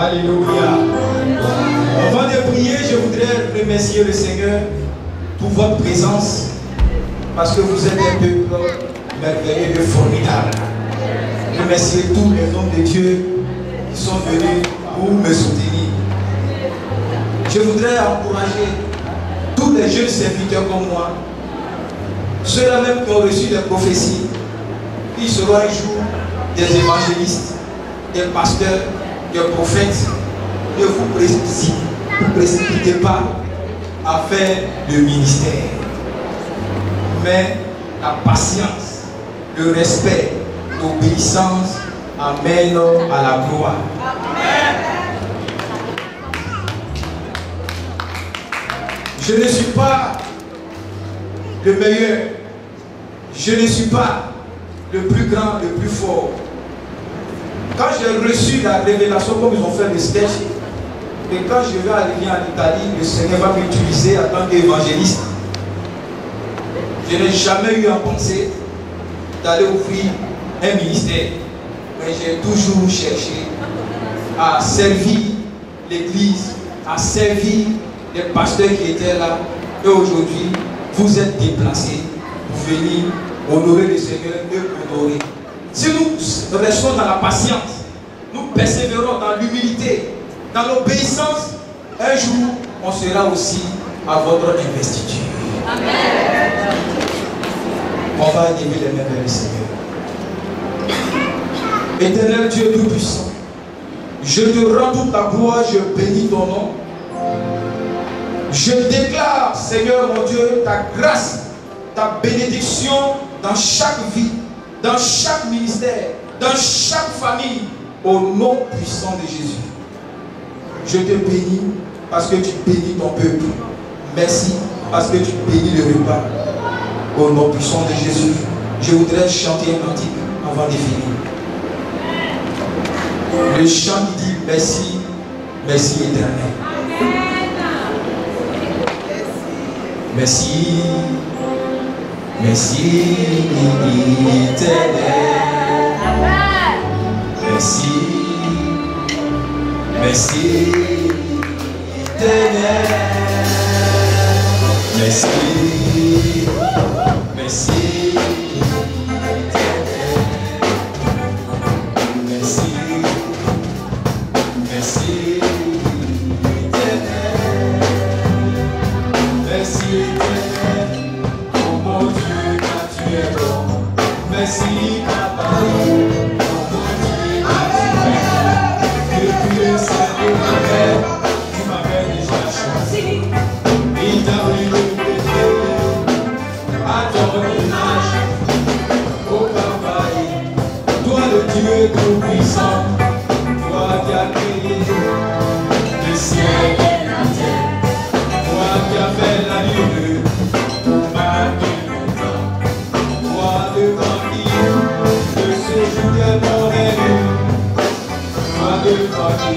Alléluia. Avant de prier, je voudrais remercier le Seigneur pour votre présence, parce que vous êtes un peuple merveilleux et formidable. Remercier tous les hommes de Dieu qui sont venus pour me soutenir. Je voudrais encourager tous les jeunes serviteurs comme moi, ceux-là même qui ont reçu des prophéties, qui seront un jour des évangélistes, des pasteurs, des prophètes. Ne vous précipitez pas à faire le ministère, mais la patience, le respect, l'obéissance amènent à la gloire. Je ne suis pas le meilleur, je ne suis pas le plus grand, le plus fort. Quand j'ai reçu la révélation, comme ils ont fait le sketch, et quand je vais arriver en Italie, le Seigneur va m'utiliser en tant qu'évangéliste. Je n'ai jamais eu à penser d'aller ouvrir un ministère, mais j'ai toujours cherché à servir l'église, à servir les pasteurs qui étaient là. Et aujourd'hui, vous êtes déplacés pour venir honorer le Seigneur et honorer. Si nous restons dans la patience, nous persévérons dans l'humilité, dans l'obéissance, un jour, on sera aussi à votre investiture. Amen. On va lever les mains vers le Seigneur. Éternel Dieu Tout-Puissant, je te rends toute la gloire, je bénis ton nom. Je déclare, Seigneur mon Dieu, ta grâce, ta bénédiction dans chaque vie, dans chaque ministère, dans chaque famille, au nom puissant de Jésus. Je te bénis parce que tu bénis ton peuple. Merci parce que tu bénis le repas. Au nom puissant de Jésus, je voudrais chanter un cantique avant de finir. Le chant qui dit merci, merci éternel. Merci, merci éternel. Merci, merci éternel. Merci, merci éternel. Merci, merci éternel. Merci éternel. Oh mon Dieu, quand tu es bon. Merci papa. Tu m'avais déjà choisi. Il t'a voulu me péter à ton image. Au Calvaire, toi le Dieu tout-puissant, toi qui as créé le ciel et la terre, toi qui as fait la lune, marqué le temps, toi devant qui le séjour de ton règne, toi devant qui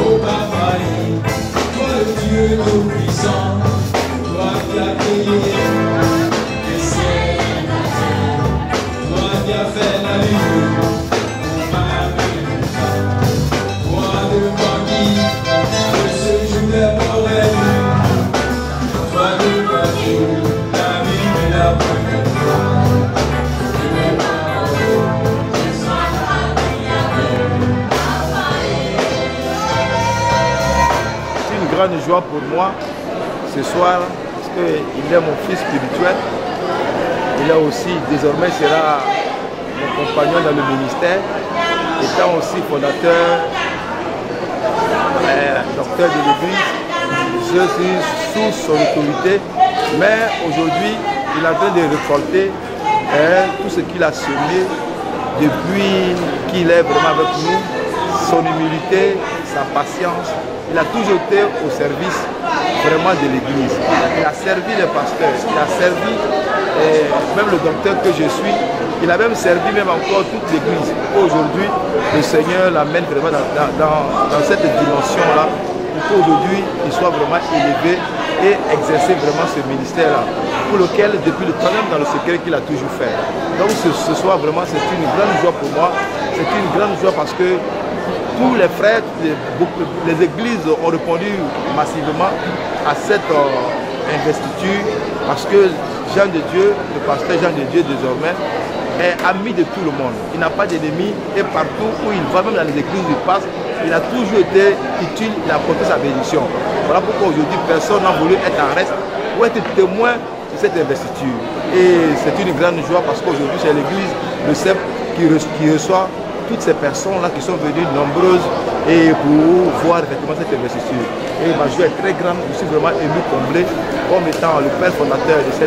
Oh Papa, toi le Dieu tout-puissant, toi qui as créé les ciels et la terre, toi qui as fait la lune, toi devant qui le séjour des morts est nu, toi devant qui la vie et la première fois. Une joie pour moi ce soir parce qu'il est mon fils spirituel. Il est aussi, désormais, sera mon compagnon dans le ministère, étant aussi fondateur, docteur de l'église. Je suis sous son autorité, mais aujourd'hui, il est en train de récolter tout ce qu'il a semé depuis qu'il est vraiment avec nous, son humilité, sa patience. Il a toujours été au service vraiment de l'église. Il a servi les pasteurs, il a servi même le docteur que je suis. Il a même servi même encore toute l'église. Aujourd'hui, le Seigneur l'amène vraiment dans cette dimension-là pour qu'aujourd'hui, il soit vraiment élevé et exercer vraiment ce ministère-là, pour lequel, depuis le temps même dans le secret qu'il a toujours fait. Donc ce soir, vraiment, c'est une grande joie pour moi. C'est une grande joie parce que tous les frères, les églises ont répondu massivement à cette investiture parce que Jean de Dieu, le pasteur Jean de Dieu désormais, est ami de tout le monde. Il n'a pas d'ennemis et partout où il va, même dans les églises où il passe, il a toujours été utile, il a apporté sa bénédiction. Voilà pourquoi aujourd'hui personne n'a voulu être en reste ou être témoin de cette investiture. Et c'est une grande joie parce qu'aujourd'hui c'est l'église de Sèvres qui reçoit toutes ces personnes-là qui sont venues nombreuses et pour voir effectivement cette investiture. Et ma joie est très grande, je suis vraiment ému, comblé, comme étant le père fondateur de ce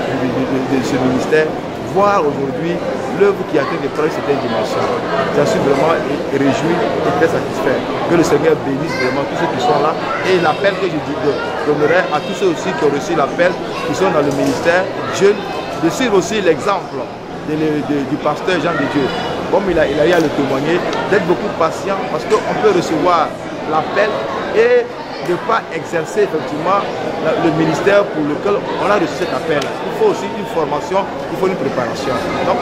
ministère, voir aujourd'hui l'œuvre qui a été de prendre cette dimension. J'en suis vraiment réjoui et très satisfait. Que le Seigneur bénisse vraiment tous ceux qui sont là. Et l'appel que je donnerai à tous ceux aussi qui ont reçu l'appel, qui sont dans le ministère, jeunes, de suivre aussi l'exemple du pasteur Jean de Dieu. Comme il a eu à le témoigner, d'être beaucoup patient parce qu'on peut recevoir l'appel et de ne pas exercer effectivement le ministère pour lequel on a reçu cet appel. Il faut aussi une formation, il faut une préparation. Donc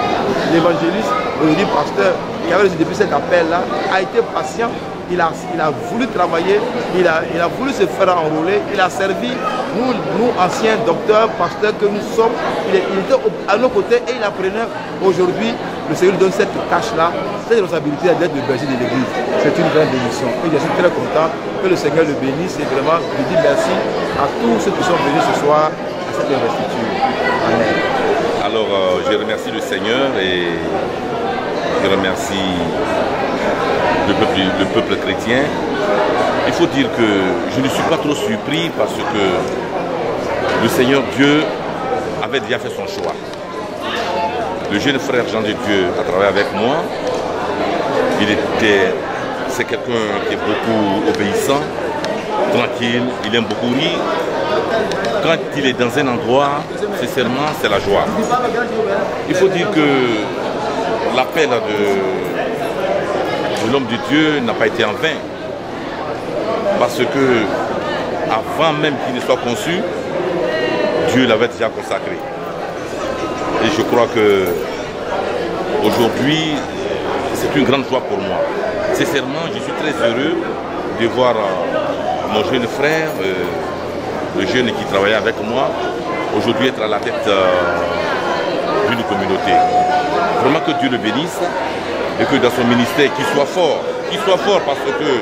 l'évangéliste, aujourd'hui pasteur, qui avait reçu depuis cet appel-là, a été patient, il a voulu travailler, il a voulu se faire enrôler, il a servi, nous anciens docteurs, pasteurs que nous sommes, il était à nos côtés et il apprenait aujourd'hui. Le Seigneur donne cette tâche-là, cette responsabilité d'être le berger de l'église. C'est une grande bénédiction. Et je suis très content que le Seigneur le bénisse et vraiment je dis merci à tous ceux qui sont venus ce soir à cette investiture. Amen. Alors je remercie le Seigneur et je remercie le peuple chrétien. Il faut dire que je ne suis pas trop surpris parce que le Seigneur Dieu avait déjà fait son choix. Le jeune frère Jean de Dieu a travaillé avec moi. C'est quelqu'un qui est beaucoup obéissant, tranquille, il aime beaucoup rire. Quand il est dans un endroit, sincèrement, c'est la joie. Il faut dire que l'appel de l'homme de Dieu n'a pas été en vain. Parce que, avant même qu'il ne soit conçu, Dieu l'avait déjà consacré. Et je crois que aujourd'hui, c'est une grande joie pour moi. Sincèrement, je suis très heureux de voir mon jeune frère, le jeune qui travaillait avec moi, aujourd'hui être à la tête d'une communauté. Vraiment que Dieu le bénisse et que dans son ministère, qu'il soit fort parce que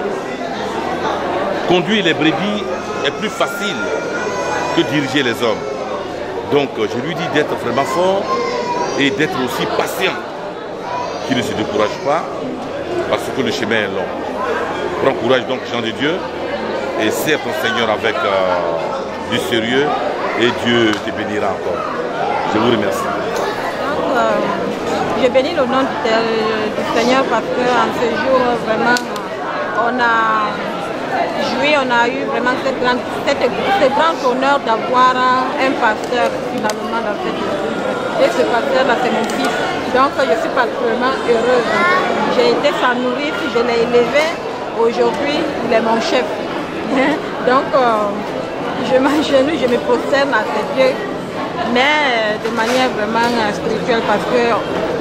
conduire les brebis est plus facile que diriger les hommes. Donc je lui dis d'être vraiment fort et d'être aussi patient, qu'il ne se décourage pas parce que le chemin est long. Prends courage donc, Jean de Dieu, et sers ton Seigneur avec du sérieux et Dieu te bénira encore. Je vous remercie. Donc, je bénis le nom du Seigneur parce qu'en ce jour, vraiment, on a joué, on a eu vraiment ce grand honneur d'avoir un pasteur finalement dans cette église. Et ce pasteur-là, c'est mon fils. Donc, je suis particulièrement heureuse. J'ai été sa nourrice, je l'ai élevé aujourd'hui, il est mon chef. Donc, je m'agenouille, je me prosterne à ses pieds, mais de manière vraiment spirituelle, parce que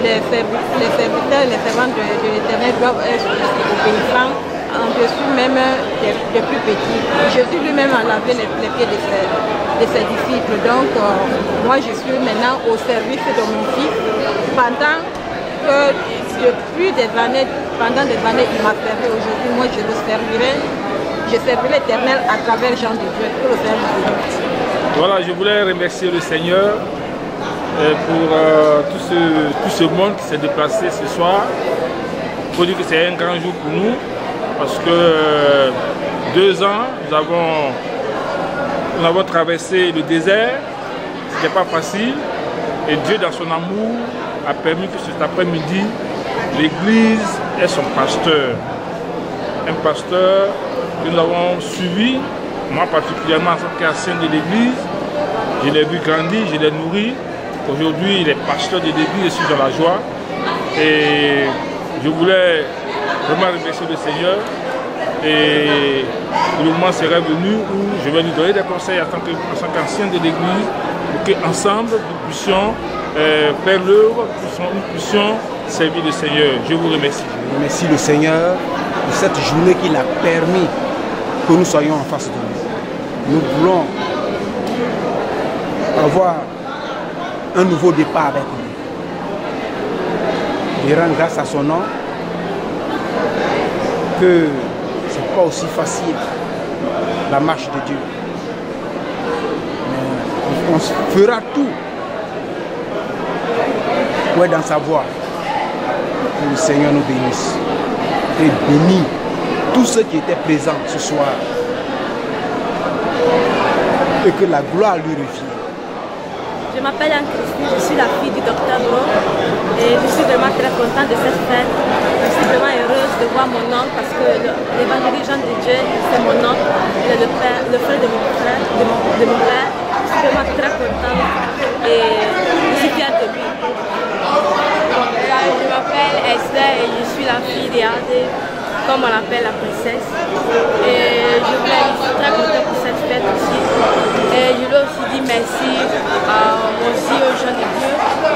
les serviteurs, les servants de l'Éternel doivent être obéissants en dessous même des plus petits. Jésus lui-même a lavé les pieds de ses disciples. Donc, moi, je suis maintenant au service de mon fils, pendant que depuis des années, il m'a servi. Aujourd'hui, moi, je le servirai. Je servirai l'Éternel à travers Jean de Dieu, pour le service de Dieu. Voilà, je voulais remercier le Seigneur pour tout ce monde qui s'est déplacé ce soir. Il faut dire que c'est un grand jour pour nous, parce que 2 ans, nous avons traversé le désert. Ce n'était pas facile. Et Dieu, dans son amour, a permis que cet après-midi, l'Église ait son pasteur. Un pasteur que nous avons suivi, moi particulièrement en tant qu'ancien de l'Église. Je l'ai vu grandir, je l'ai nourri. Aujourd'hui, il est pasteur de l'Église, je suis dans la joie. Et je voulais vraiment remercier le Seigneur. Et le moment serait venu où je vais lui donner des conseils en tant qu'ancien de l'Église, pour qu'ensemble nous puissions faire l'œuvre, nous puissions servir le Seigneur. Je vous remercie. Je remercie le Seigneur pour cette journée qu'il a permis que nous soyons en face de nous. Nous voulons avoir un nouveau départ avec lui. Je rends grâce à son nom que c'est pas aussi facile la marche de Dieu. Mais on fera tout pour être dans sa voie. Que le Seigneur nous bénisse et bénisse tous ceux qui étaient présents ce soir. Et que la gloire lui revienne. Je m'appelle Anne-Christine, je suis la fille du docteur Bro et je suis vraiment très contente de cette fête. Je suis vraiment heureuse de voir mon oncle parce que l'évangéliste Jean de Dieu, c'est mon oncle, il est le frère de mon frère, de mon père. Je suis vraiment très contente et je suis fière de lui. Je m'appelle Esther et je suis la fille d'Ade, comme on l'appelle la princesse. Et je suis très contente pour cette fête aussi. Et je lui ai aussi dit merci aussi au Jean de Dieu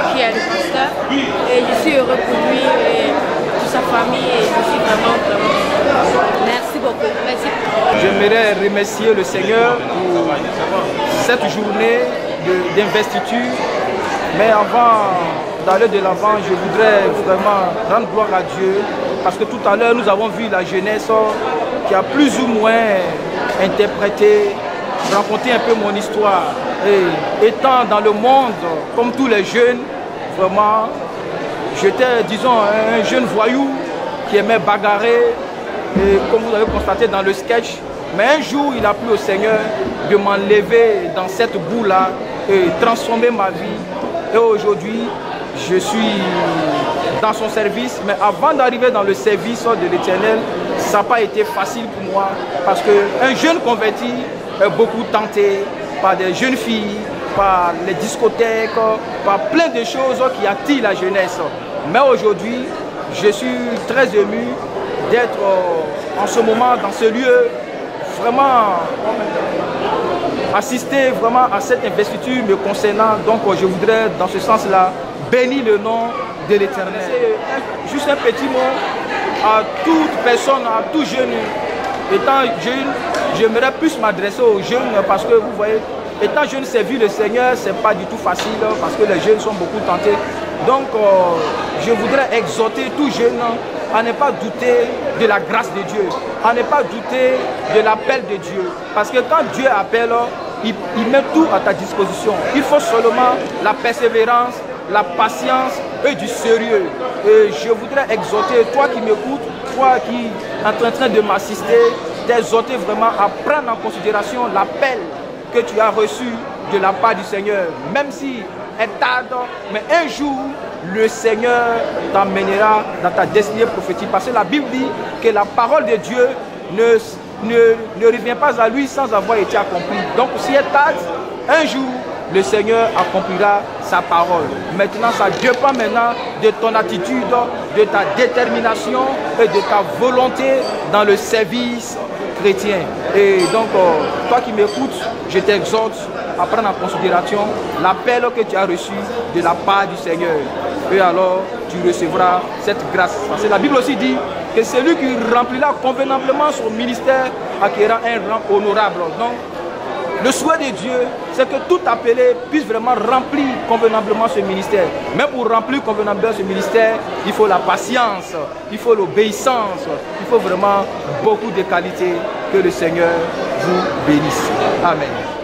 qui est le pasteur. Et je suis heureux pour lui et toute sa famille et je suis vraiment. Merci beaucoup. Merci. J'aimerais remercier le Seigneur pour cette journée d'investiture. Mais avant d'aller de l'avant, je voudrais vraiment rendre gloire à Dieu. Parce que tout à l'heure, nous avons vu la jeunesse qui a plus ou moins interprété, raconté un peu mon histoire. Et étant dans le monde, comme tous les jeunes, vraiment, j'étais, disons, un jeune voyou qui aimait bagarrer, et comme vous avez constaté dans le sketch. Mais un jour, il a plu au Seigneur de m'enlever dans cette boue-là et transformer ma vie. Et aujourd'hui, je suis dans son service, mais avant d'arriver dans le service de l'Éternel, ça n'a pas été facile pour moi, parce qu'un jeune converti est beaucoup tenté par des jeunes filles, par les discothèques, par plein de choses qui attirent la jeunesse. Mais aujourd'hui, je suis très ému d'être en ce moment dans ce lieu, vraiment assister vraiment à cette investiture me concernant. Donc je voudrais dans ce sens-là bénir le nom de l'Éternel. Juste un petit mot à toute personne, à tout jeune. Étant jeune, j'aimerais plus m'adresser aux jeunes parce que vous voyez, étant jeune, servir le Seigneur, c'est pas du tout facile parce que les jeunes sont beaucoup tentés. Donc je voudrais exhorter tout jeune à ne pas douter de la grâce de Dieu, à ne pas douter de l'appel de Dieu. Parce que quand Dieu appelle, il met tout à ta disposition. Il faut seulement la persévérance, la patience et du sérieux. Et je voudrais exhorter, toi qui m'écoutes, toi qui es en train de m'assister, t'exhorter vraiment à prendre en considération l'appel que tu as reçu de la part du Seigneur. Même si elle tarde, mais un jour, le Seigneur t'emmènera dans ta destinée prophétique. Parce que la Bible dit que la parole de Dieu ne revient pas à lui sans avoir été accomplie. Donc si elle tarde, un jour, le Seigneur accomplira sa parole. Maintenant, ça dépend maintenant de ton attitude, de ta détermination et de ta volonté dans le service chrétien. Et donc, toi qui m'écoutes, je t'exhorte à prendre en considération l'appel que tu as reçu de la part du Seigneur. Et alors, tu recevras cette grâce. Parce que la Bible aussi dit que celui qui remplira convenablement son ministère acquérera un rang honorable. Donc, le souhait de Dieu, c'est que tout appelé puisse vraiment remplir convenablement ce ministère. Mais pour remplir convenablement ce ministère, il faut la patience, il faut l'obéissance, il faut vraiment beaucoup de qualités. Que le Seigneur vous bénisse. Amen.